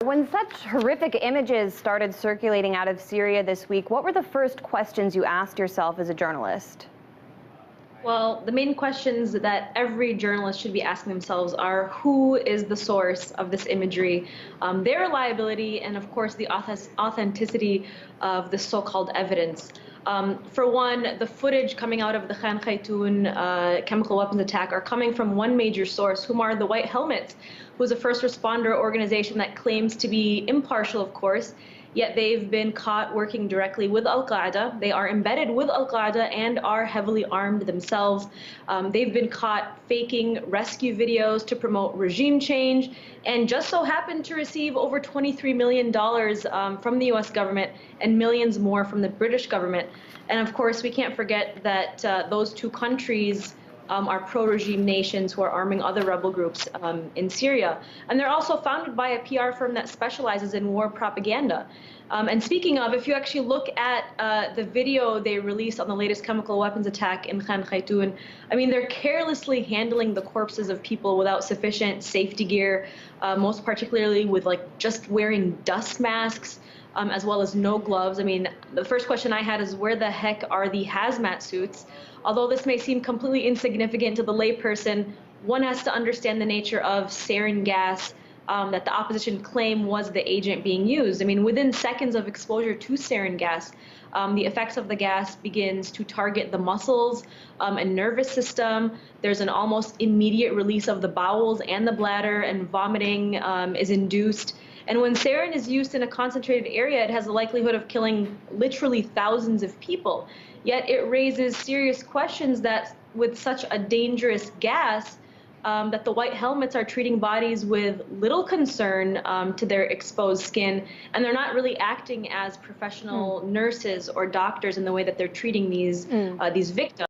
When such horrific images started circulating out of Syria this week, what were the first questions you asked yourself as a journalist? Well, the main questions that every journalist should be asking themselves are who is the source of this imagery, their reliability, and of course the authenticity of the so-called evidence. For one, the footage coming out of the Khan Khaitoun chemical weapons attack are coming from one major source, whom are the White Helmets, who is a first responder organization that claims to be impartial, of course, yet they've been caught working directly with Al-Qaeda. They are embedded with Al-Qaeda and are heavily armed themselves. They've been caught faking rescue videos to promote regime change, and just so happened to receive over $23 million from the U.S. government and millions more from the British government. And of course, we can't forget that those two countries are pro-regime nations who are arming other rebel groups in Syria. And they're also founded by a PR firm that specializes in war propaganda. And speaking of, if you actually look at the video they released on the latest chemical weapons attack in Khan Khaitoun, I mean, they're carelessly handling the corpses of people without sufficient safety gear, most particularly with just wearing dust masks, as well as no gloves. I mean, the first question I had is, where the heck are the hazmat suits? Although this may seem completely insignificant to the layperson, one has to understand the nature of sarin gas that the opposition claim was the agent being used. I mean, within seconds of exposure to sarin gas, the effects of the gas begins to target the muscles and nervous system. There's an almost immediate release of the bowels and the bladder, and vomiting is induced. And when sarin is used in a concentrated area, it has the likelihood of killing literally thousands of people. Yet it raises serious questions that with such a dangerous gas, that the White Helmets are treating bodies with little concern to their exposed skin, and they're not really acting as professional nurses or doctors in the way that they're treating these victims.